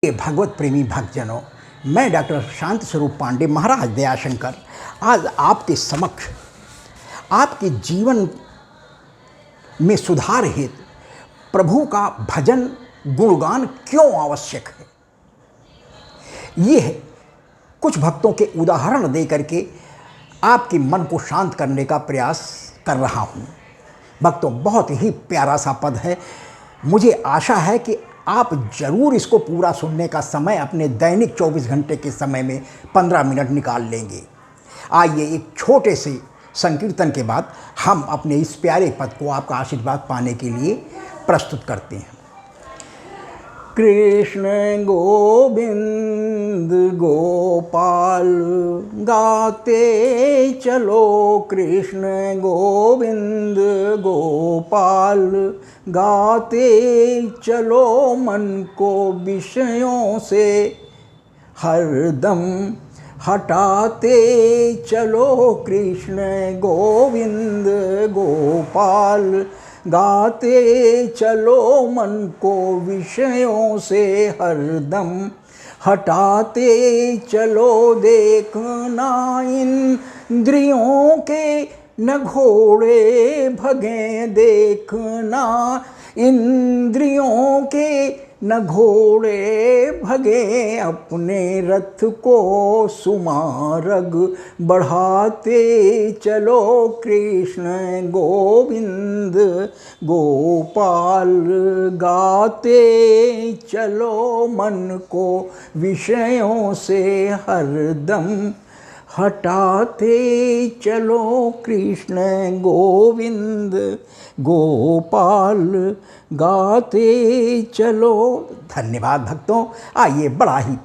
ये भगवत प्रेमी भक्तजनों, मैं डॉक्टर शांत स्वरूप पांडे महाराज दयाशंकर आज आपके समक्ष आपके जीवन में सुधार हेतु प्रभु का भजन गुणगान क्यों आवश्यक है, ये है कुछ भक्तों के उदाहरण दे करके आपके मन को शांत करने का प्रयास कर रहा हूँ। भक्तों, बहुत ही प्यारा सा पद है। मुझे आशा है कि आप ज़रूर इसको पूरा सुनने का समय अपने दैनिक 24 घंटे के समय में 15 मिनट निकाल लेंगे। आइए एक छोटे से संकीर्तन के बाद हम अपने इस प्यारे पद को आपका आशीर्वाद पाने के लिए प्रस्तुत करते हैं। कृष्ण गोविंद गोपाल गाते चलो, कृष्ण गोविंद गोपाल गाते चलो, मन को विषयों से हरदम हटाते चलो, कृष्ण गोविंद गोपाल गाते चलो, मन को विषयों से हरदम हटाते चलो। देखना इंद्रियों के न घोड़े भगे, देखना इंद्रियों के न घोड़े भगे, अपने रथ को सुमार्ग बढ़ाते चलो, कृष्ण गोविंद गोपाल गाते चलो, मन को विषयों से हरदम हटाते चलो, कृष्ण गोविंद गोपाल गाते चलो। धन्यवाद भक्तों। आइए बड़ा ही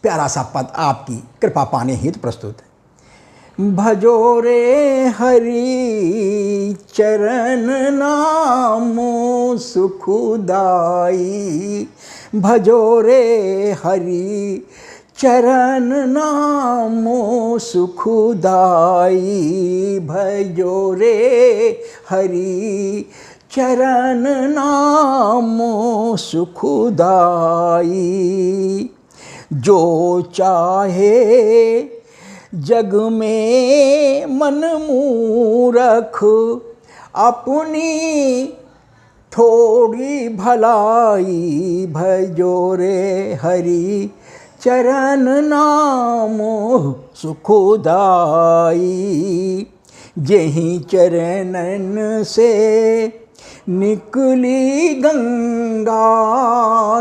प्यारा सा पद आपकी कृपा पाने हेतु प्रस्तुत है। भजो रे हरि चरण नामो सुखदाई, भजो रे हरि चरण नामो सुखदाई, भजो रे हरि चरण नामो सुखदाई। जो चाहे जग में मन मूरख, अपनी थोड़ी भलाई, भजो रे हरि चरण नामो सुखदाई। जेहि चरणन से निकली गंगा,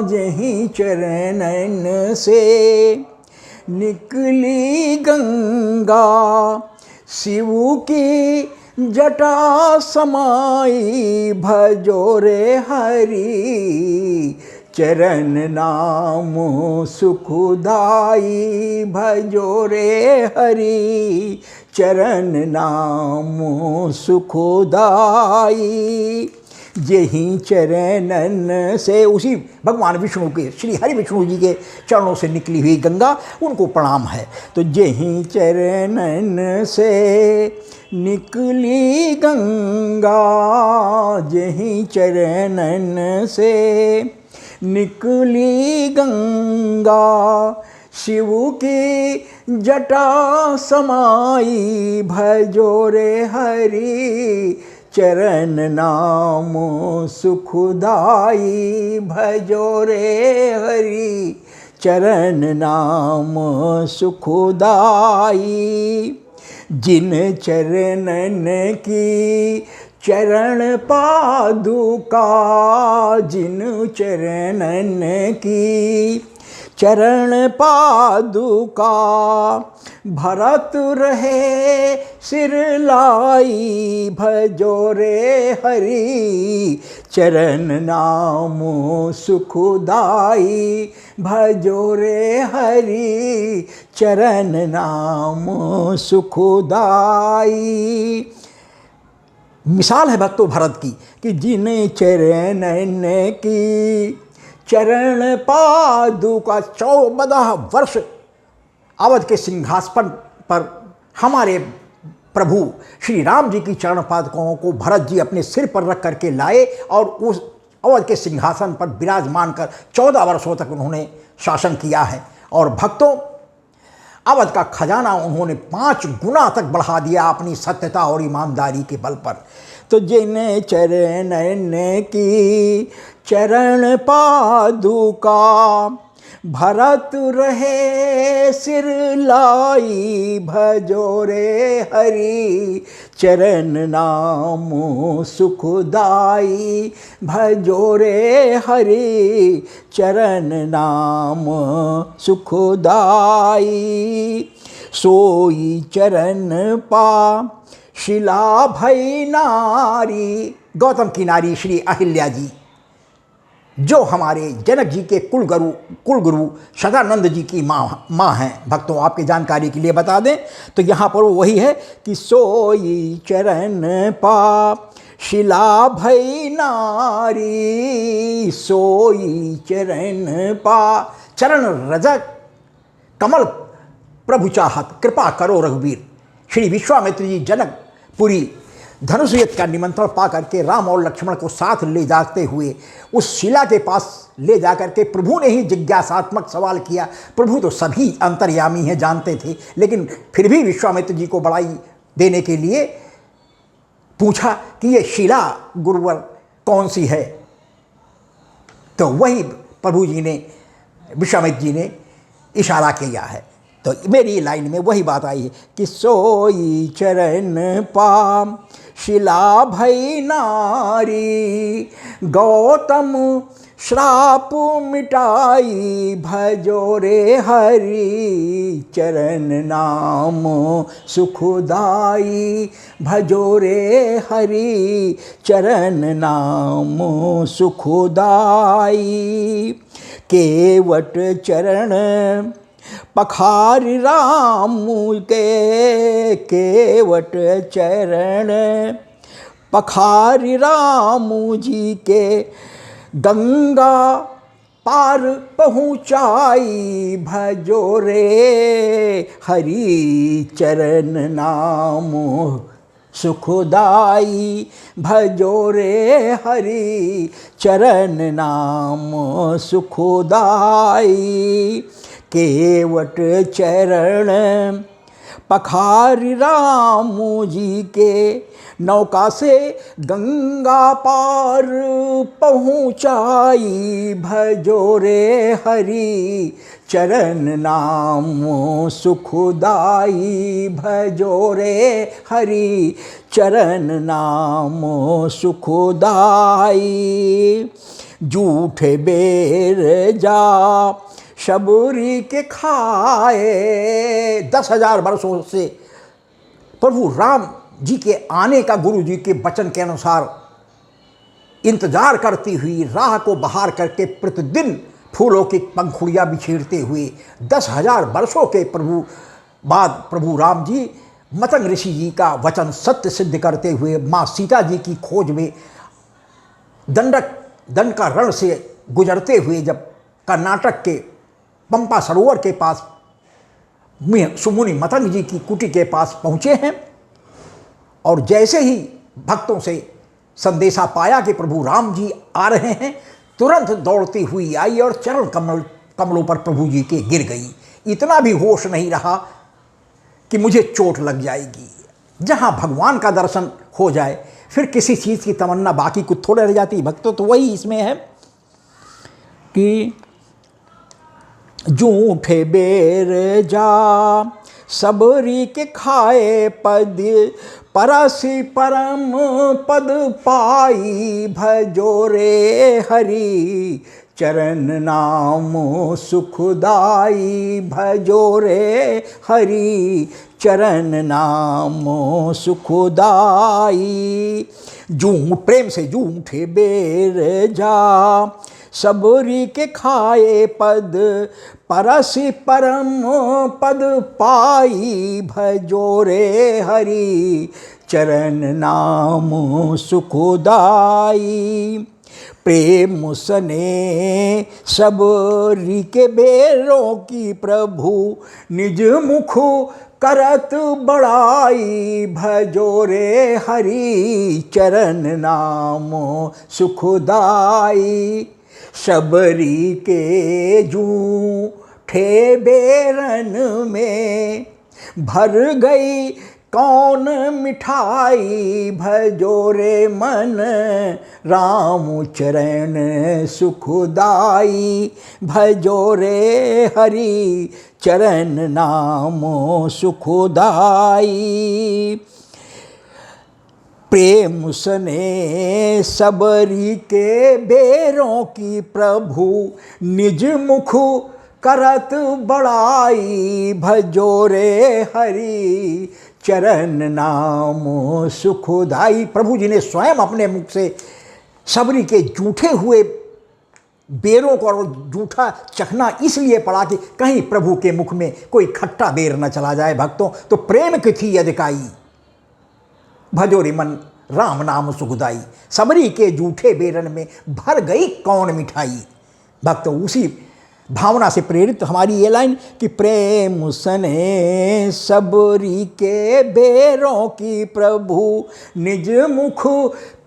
जेहि चरणन से निकली गंगा, शिव की जटा समाई, भजो रे हरि चरण नामो सुखदाई, भजो रे हरि चरण नामो सुखदाई। जेहि चरणन से, उसी भगवान विष्णु के, श्री हरि विष्णु जी के चरणों से निकली हुई गंगा, उनको प्रणाम है। तो जेहि चरणन से निकली गंगा, जेहि चरणन से निकली गंगा, शिव की जटा समाई, भजो रे हरि चरण नामो सुखदाई, भजो रे हरि चरण नामो सुखदाई। जिन चरणन की चरण पादुका, जिन चरणन की चरण पादुका, भरत रहे सिर लाई, भजो रे हरि चरण नामो सुखदाई, भजो रे हरि चरण नामो सुखदाई। मिसाल है भक्तों भरत की कि जिन चरणन की चरण पादुका, 14 वर्ष अवध के सिंहासन पर हमारे प्रभु श्री राम जी की चरण पादुकाओं को भरत जी अपने सिर पर रख करके लाए और उस अवध के सिंहासन पर विराजमान कर 14 वर्षों तक उन्होंने शासन किया है। और भक्तों, अवध का खजाना उन्होंने 5 गुना तक बढ़ा दिया अपनी सत्यता और ईमानदारी के बल पर। तो जिन चरण की चरण पादुका भरत रहे सिर लाई, भजो रे हरि चरण नाम सुखदाई, भजो रे हरि चरण नाम सुखदाई। सोई चरण पा शिला भई नारी, गौतम की नारी श्री अहिल्या जी, जो हमारे जनक जी के कुलगुरु सदानंद जी की माँ हैं। भक्तों, आपकी जानकारी के लिए बता दें तो यहाँ पर वही है कि सोई चरण पा शिला भई नारी, सोई चरण पा, चरण रजक कमल प्रभु चाहत, कृपा करो रघुवीर। श्री विश्वामित्र जी जनकपुरी धनुष युद्ध का निमंत्रण पा करके राम और लक्ष्मण को साथ ले जाते हुए उस शिला के पास ले जाकर के प्रभु ने ही जिज्ञासात्मक सवाल किया। प्रभु तो सभी अंतर्यामी हैं, जानते थे, लेकिन फिर भी विश्वामित्र जी को बड़ाई देने के लिए पूछा कि ये शिला गुरुवर कौन सी है। तो वही प्रभु जी ने, विश्वामित्र जी ने इशारा किया है। तो मेरी लाइन में वही बात आई है कि सोई चरण पा शिला भई नारी, गौतम श्राप मिटाई, भजो रे हरि चरण नाम सुखदाई, भजो रे हरि चरण नाम सुखदाई। केवट चरण पखारि राम के, केवट चरण पखारि राम जी के, गंगा पार पहुँचाई, भजो रे हरि चरण नाम सुखदाई, भजो रे हरि चरण नाम सुखदाई। केवट चरण पखारि राम जी के, नौका से गंगा पार पहुँचाई, भजो रे हरि चरण नाम सुखदाई, भजो रे हरि चरण नाम सुखदाई। जूठे बेर जा शबरी के खाए, 10,000 वर्षों से प्रभु राम जी के आने का गुरु जी के वचन के अनुसार इंतजार करती हुई राह को बहार करके प्रतिदिन फूलों की पंखुड़ियाँ बिखेरते हुए 10,000 वर्षों के बाद प्रभु राम जी मतंग ऋषि जी का वचन सत्य सिद्ध करते हुए माँ सीता जी की खोज में दंड का रण से गुजरते हुए जब कर्नाटक के पंपा सरोवर के पास सुमुनि मतंग जी की कुटी के पास पहुँचे हैं, और जैसे ही भक्तों से संदेशा पाया कि प्रभु राम जी आ रहे हैं, तुरंत दौड़ती हुई आई और चरण कमलों पर प्रभु जी के गिर गई। इतना भी होश नहीं रहा कि मुझे चोट लग जाएगी। जहाँ भगवान का दर्शन हो जाए फिर किसी चीज़ की तमन्ना बाकी कुछ थोड़े रह जाती। भक्तों, तो वही इसमें है कि जूठे बेर जा सबरी के खाए पद, परसि परम पद पाई, भजो रे हरि चरण नाम सुखदाई, भजो रे हरि चरण नाम सुखदाई। प्रेम से जूठे बेर जा सबरी के खाए पद, परसि परम पद पाई, भजो रे हरि चरण नाम सुखदाई। प्रेम सने सबरी के बेरों की प्रभु निज मुख करत बड़ाई, भजो रे हरि चरण नाम सुखदाई। सबरी के जूठे बेरन में भर गई कौन मिठाई, भजो रे मन राम चरण सुखदाई, भजो रे हरि चरण नाम सुखदाई। प्रेम सने सबरी के बेरों की प्रभु निज मुख करत बड़ाई, भजो रे हरि चरण नाम सुखदाई। प्रभु जी ने स्वयं अपने मुख से सबरी के जूठे हुए बेरों को और जूठा चखना इसलिए पड़ा कि कहीं प्रभु के मुख में कोई खट्टा बेर न चला जाए। भक्तों, तो प्रेम की थी अधिकाई, भजो रे मन राम नाम सुखदाई, सबरी के जूठे बेरन में भर गई कौन मिठाई। भक्तों, उसी भावना से प्रेरित हमारी ये लाइन कि प्रेम सने सबरी के बेरों की प्रभु निज मुख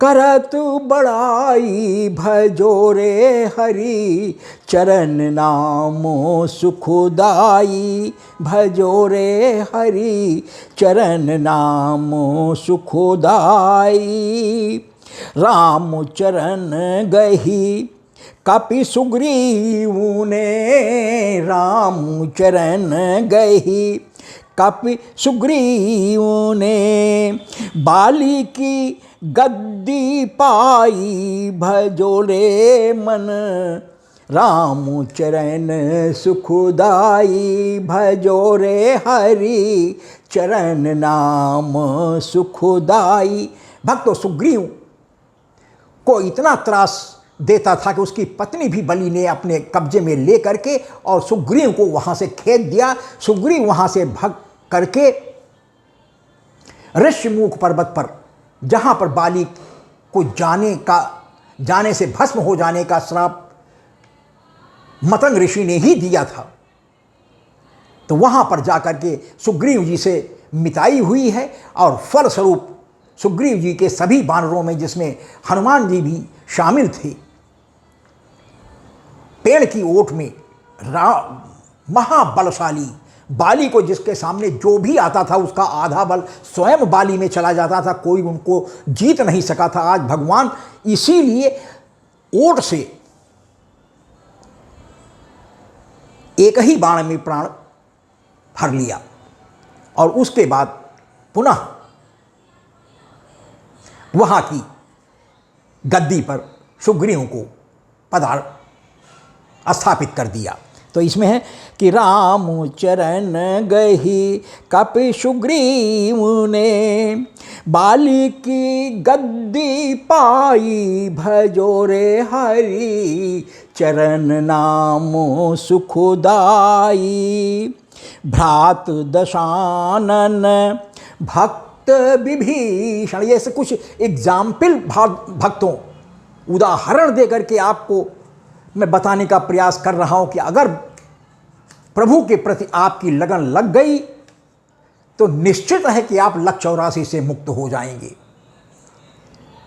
करत बड़ाई, भजो रे हरि चरण नाम सुखदाई, भजो रे हरि चरण नाम सुखदाई। राम चरण गही कपि सुग्रीव ने, राम चरण गही कपि सुग्रीव ने, बाली की गद्दी पाई, भजो रे मन राम चरण सुखदाई, भजो रे हरि चरण नाम सुखदाई। भक्तों, सुग्रीव को इतना त्रास देता था कि उसकी पत्नी भी बलि ने अपने कब्जे में ले करके और सुग्रीव को वहां से खेद दिया। सुग्रीव वहां से भाग करके ऋष्यमुख पर्वत पर, जहां पर बाली को जाने से भस्म हो जाने का श्राप मतंग ऋषि ने ही दिया था, तो वहां पर जाकर के सुग्रीव जी से मिताई हुई है। और फलस्वरूप सुग्रीव जी के सभी वानरों में, जिसमें हनुमान जी भी शामिल थे, पेड़ की ओट में महाबलशाली बाली को, जिसके सामने जो भी आता था उसका आधा बल स्वयं बाली में चला जाता था, कोई उनको जीत नहीं सका था। आज भगवान इसीलिए ओट से एक ही बाण में प्राण हर लिया और उसके बाद पुनः वहां की गद्दी पर सुग्रीव को स्थापित कर दिया। तो इसमें है कि राम चरण गही कपि सुग्रीव ने, बाली की गद्दी पाई, भजो रे हरि चरण नाम सुखदाई। भ्रात दशानन भक्त विभीषण, ये से कुछ एग्जाम्पल भक्तों उदाहरण दे करके आपको मैं बताने का प्रयास कर रहा हूं कि अगर प्रभु के प्रति आपकी लगन लग गई तो निश्चित है कि आप लक 84 से मुक्त हो जाएंगे।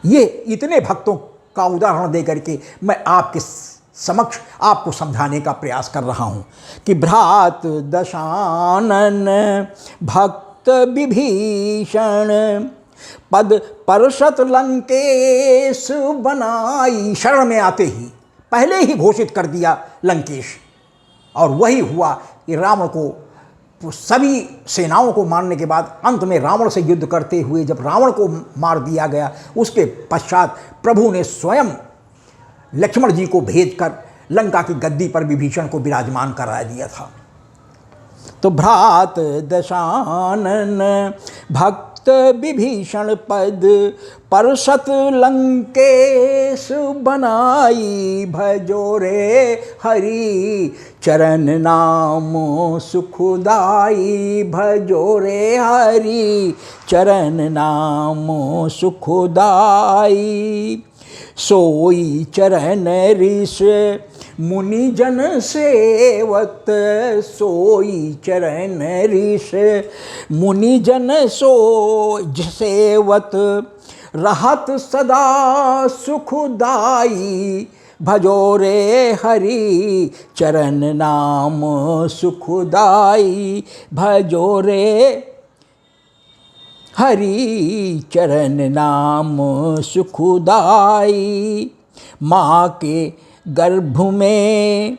ये इतने भक्तों का उदाहरण दे करके मैं आपके समक्ष आपको समझाने का प्रयास कर रहा हूं कि भ्रात दशानन भक्त विभीषण, पद परशत लंकेश बनाई। शरण में आते ही पहले ही घोषित कर दिया लंकेश, और वही हुआ कि रावण को सभी सेनाओं को मारने के बाद अंत में रावण से युद्ध करते हुए जब रावण को मार दिया गया, उसके पश्चात प्रभु ने स्वयं लक्ष्मण जी को भेजकर लंका की गद्दी पर विभीषण को विराजमान करा दिया था। तो भ्रात दशानन भक्त विभीषण, पद परशत लंकेश बनाई, भजो रे हरि चरण नाम सुखदाई, भजो रे हरि चरण नाम सुखदाई। सोई चरण ऋष मुनि जन सेवत, सोई चरण ऋष मुनि जन सेवत, रहत सदा सुखदाई, भजो रे हरि चरण नाम सुखदाई, भजो रे हरि चरण नाम सुखदाई। माँ के गर्भ में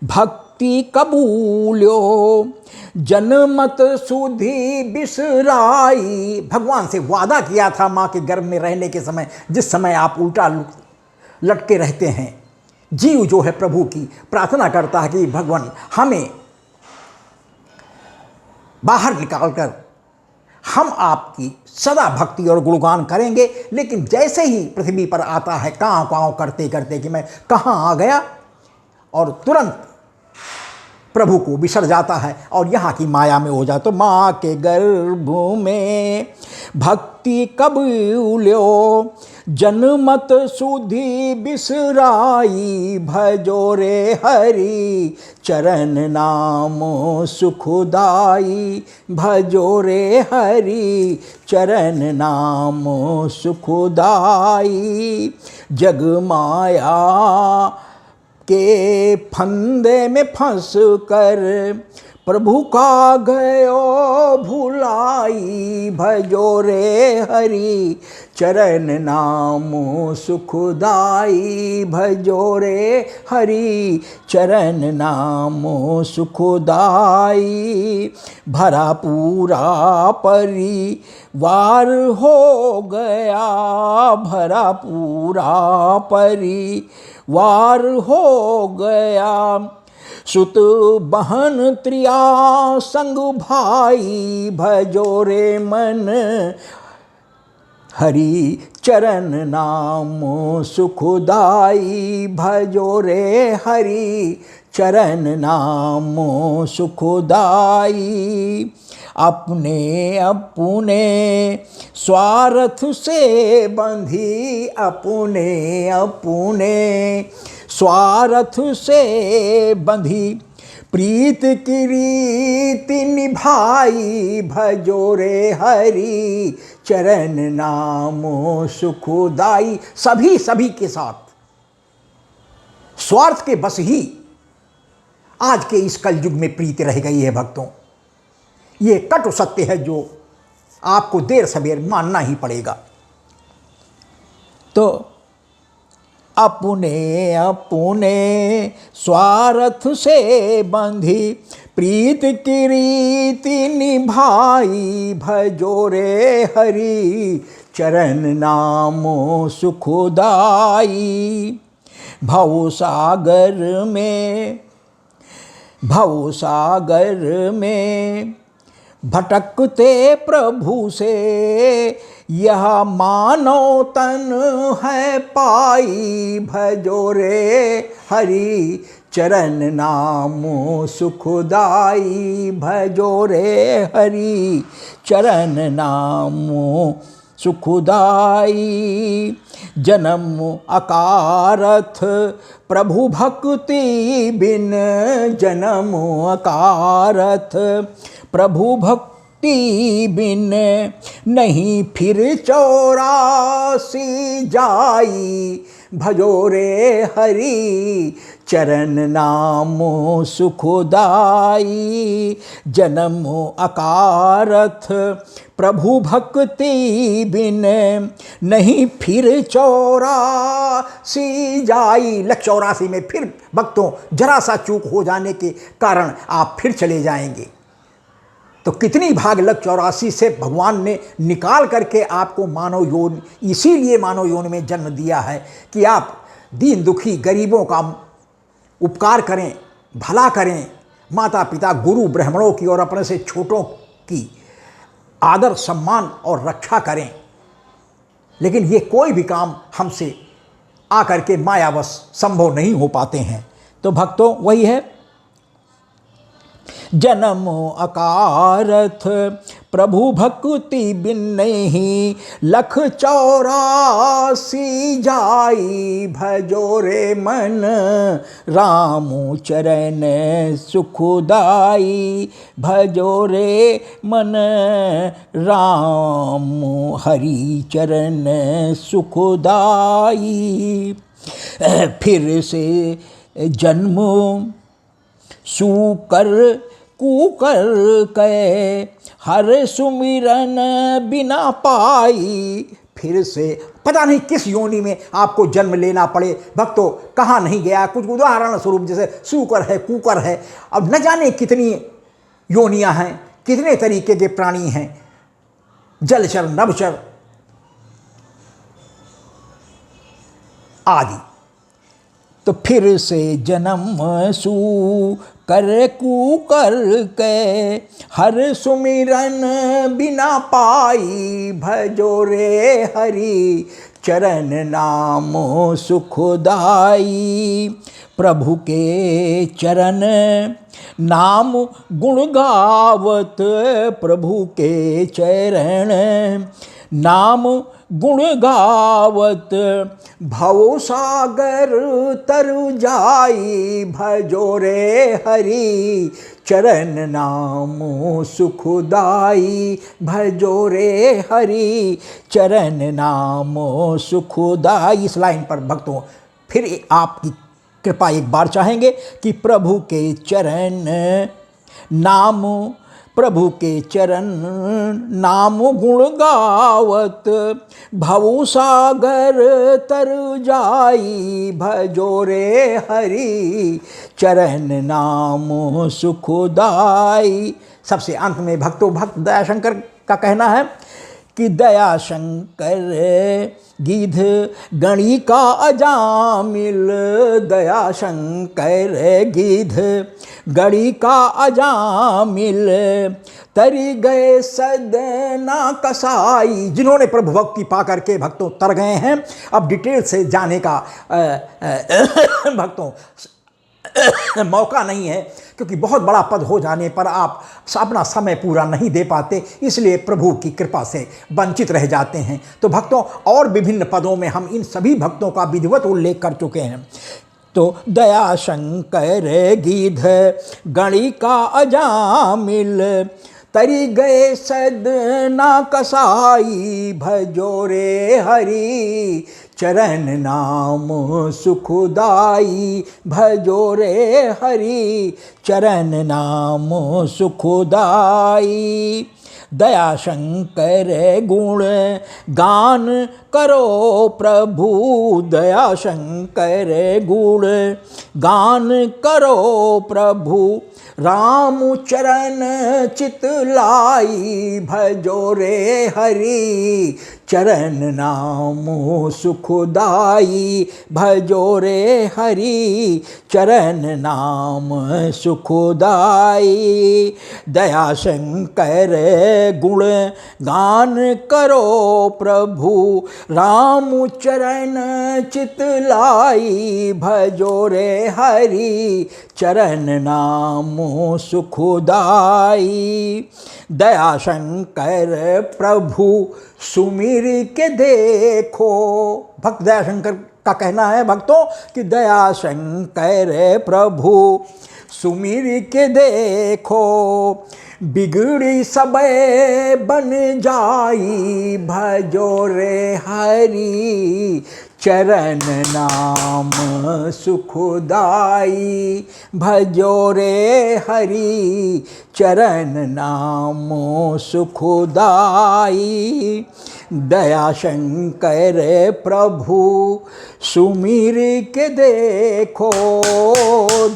भक्ति कबूल्यो, जनमत सुधि बिसराई। भगवान से वादा किया था माँ के गर्भ में रहने के समय, जिस समय आप उल्टा लटके रहते हैं। जीव जो है प्रभु की प्रार्थना करता है कि भगवान हमें बाहर निकालकर हम आपकी सदा भक्ति और गुणगान करेंगे। लेकिन जैसे ही पृथ्वी पर आता है काँव काँव करते करते कि मैं कहाँ आ गया, और तुरंत प्रभु को बिसर जाता है और यहाँ की माया में हो जाता। तो माँ के गर्भ में भक्ति कबूल्यो, जनमत सुधि बिसराई, भजो रे हरि चरण नाम सुखदाई, भजो रे हरि चरण नाम सुखदाई। जग माया के फंदे में फंस कर प्रभु का गयो भुलाई, भजो रे हरि चरण नाम सुखदाई, भजो रे हरि चरण नाम सुखदाई। भरा पूरा परिवार हो गया, भरा पूरा परिवार हो गया, सुत बहन त्रिया संग भाई, भजो रे मन हरि चरण नाम सुखदाई, भजो रे हरि चरण नाम सुखदाई। अपने अपने स्वार्थ से बंधी, अपने अपने स्वार्थ से बंधी, प्रीत की रीति निभाई, भजो रे हरि चरण नाम सुखदाई। सभी के साथ स्वार्थ के बस ही आज के इस कलयुग में प्रीति रह गई है भक्तों। ये कटु सत्य है जो आपको देर सवेर मानना ही पड़ेगा। तो अपने अपने स्वार्थ से बंधी, प्रीत की रीति निभाई, भजो रे हरि चरण नाम सुखदाई। भवसागर में भटकते प्रभु से, यह मानव तन है पाई, भजो रे हरि चरण नाम सुखदाई, भजो रे हरि चरण नाम सुखदाई। जन्म अकारथ प्रभु भक्ति बिन, जन्म अकारथ प्रभु भक्ति बिन, नहीं फिर 84 जाई, भजो रे हरि चरण नाम सुखदाई। जन्म अकारथ प्रभु भक्ति बिन, नहीं फिर 84 जाई। लख 84 में फिर भक्तों जरा सा चूक हो जाने के कारण आप फिर चले जाएंगे। तो कितनी भाग लग 84 से भगवान ने निकाल करके आपको मानव योनि, इसीलिए मानव योनि में जन्म दिया है कि आप दीन दुखी गरीबों का उपकार करें, भला करें, माता पिता गुरु ब्राह्मणों की और अपने से छोटों की आदर सम्मान और रक्षा करें। लेकिन ये कोई भी काम हमसे आकर के मायावश संभव नहीं हो पाते हैं। तो भक्तों वही है, जन्म अकारथ प्रभु भक्ति बिन, नहीं लख 84 जाई, भजो रे मन राम चरण सुखदाई, भजो रे मन राम हरि चरण सुखदाई। फिर से जन्म सूकर कुकर के हर सुमिरन बिना पाई। फिर से पता नहीं किस योनि में आपको जन्म लेना पड़े भक्तों, कहाँ नहीं गया। कुछ उदाहरण स्वरूप जैसे सूकर है, कुकर है, अब न जाने कितनी योनियां हैं, कितने तरीके के प्राणी हैं, जलचर, नभचर आदि। तो फिर से जन्म सू कर कुकर के हर सुमिरन बिना पाई। भजो रे हरि चरण नाम सुखदाई। प्रभु के चरण नाम गुण गावत, प्रभु के चरण नाम गुण गावत भव सागर तरु जाई। भजो रे हरि चरण नाम सुखदाई। भजो रे हरि चरण नाम सुखदाई। इस लाइन पर भक्तों फिर आपकी कृपा एक बार चाहेंगे कि प्रभु के चरण नाम, प्रभु के चरण नाम गुण गावत भव सागर तर जाई। भजो रे हरि चरण नाम सुखदाई। सबसे अंत में भक्तों भक्त दयाशंकर का कहना है कि दयाशंकर गिध गणी का अजामिल। दयाशंकर गिध गणी का अजामिल तरी गए सदना कसाई। जिन्होंने प्रभु भक्ति पा करके भक्तों तर गए हैं, अब डिटेल से जाने का भक्तों मौका नहीं है, क्योंकि बहुत बड़ा पद हो जाने पर आप अपना समय पूरा नहीं दे पाते, इसलिए प्रभु की कृपा से वंचित रह जाते हैं। तो भक्तों और विभिन्न पदों में हम इन सभी भक्तों का विधिवत उल्लेख कर चुके हैं। तो दयाशंकर गिध गणी का अजामिल तरी गए सदना कसाई। भजो रे हरि चरण नाम सुखदाई। भजो रे हरि चरण नाम सुखदाई। दयाशंकर गुण गान करो प्रभु। दयाशंकर गुण गान करो प्रभु। राम चरण चित लाई। भजो रे हरि चरण नाम सुखदाई। भजो रे हरि चरण नाम सुखदाई। दयाशंकर गुण गान करो प्रभु। राम चरण चित लाई। भजो रे हरि चरण नाम सुखदाई। दयाशंकर प्रभु सुमिर के देखो। भक्त दयाशंकर का कहना है भक्तों कि दयाशंकर प्रभु सुमिर के देखो। बिगड़ी सबे बन जाई। भजो रे हरि चरण नाम सुखदाई। भजो रे हरि चरण नाम सुखदाई। दयाशंकर प्रभु सुमिर के देखो।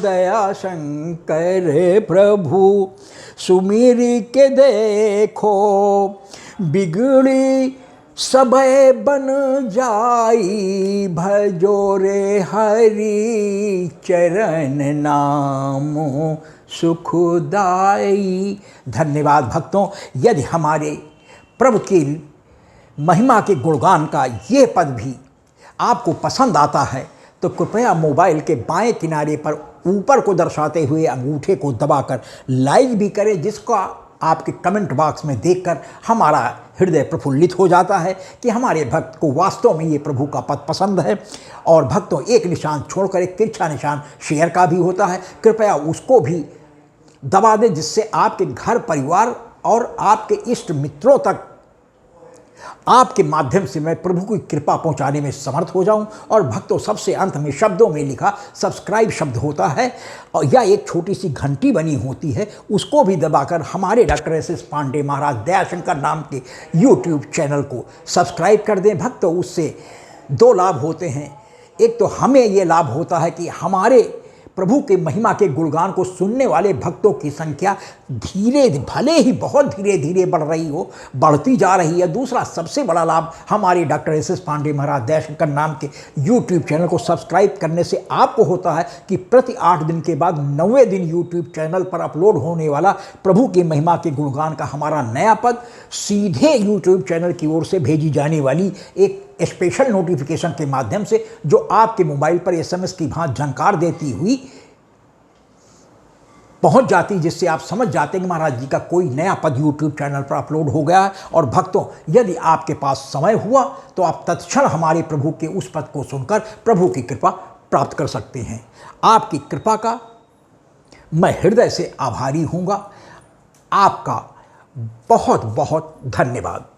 दयाशंकर प्रभु सुमिर के देखो। बिगड़ी सबे बन जाई। भजो रे हरि चरण नाम सुखदाई। धन्यवाद भक्तों। यदि हमारे प्रभु की महिमा के गुणगान का ये पद भी आपको पसंद आता है तो कृपया मोबाइल के बाएं किनारे पर ऊपर को दर्शाते हुए अंगूठे को दबाकर लाइक भी करें, जिसका आपके कमेंट बॉक्स में देखकर हमारा हृदय प्रफुल्लित हो जाता है कि हमारे भक्त को वास्तव में ये प्रभु का पद पसंद है। और भक्तों एक निशान छोड़कर एक तिरछा निशान शेयर का भी होता है, कृपया उसको भी दबा दें, जिससे आपके घर परिवार और आपके इष्ट मित्रों तक आपके माध्यम से मैं प्रभु की कृपा पहुंचाने में समर्थ हो जाऊं। और भक्तों, सबसे अंत में शब्दों में लिखा सब्सक्राइब शब्द होता है और या एक छोटी सी घंटी बनी होती है, उसको भी दबाकर हमारे डॉक्टर एस.एस. पांडे महाराज दयाशंकर नाम के यूट्यूब चैनल को सब्सक्राइब कर दें। भक्तों, उससे दो लाभ होते हैं। एक तो हमें ये लाभ होता है कि हमारे प्रभु के महिमा के गुणगान को सुनने वाले भक्तों की संख्या धीरे, भले ही बहुत धीरे धीरे बढ़ रही हो, बढ़ती जा रही है। दूसरा सबसे बड़ा लाभ हमारे डॉक्टर एस.एस. पांडे महाराज दयाशंकर नाम के यूट्यूब चैनल को सब्सक्राइब करने से आपको होता है कि प्रति 8 दिन के बाद 9वें दिन यूट्यूब चैनल पर अपलोड होने वाला प्रभु की महिमा के गुणगान का हमारा नया पद सीधे यूट्यूब चैनल की ओर से भेजी जाने वाली एक स्पेशल नोटिफिकेशन के माध्यम से, जो आपके मोबाइल पर एसएमएस की भांति झंकार देती हुई पहुंच जाती, जिससे आप समझ जाते हैं कि महाराज जी का कोई नया पद यूट्यूब चैनल पर अपलोड हो गया है। और भक्तों, यदि आपके पास समय हुआ तो आप तत्क्षण हमारे प्रभु के उस पद को सुनकर प्रभु की कृपा प्राप्त कर सकते हैं। आपकी कृपा का मैं हृदय से आभारी हूँगा। आपका बहुत बहुत धन्यवाद।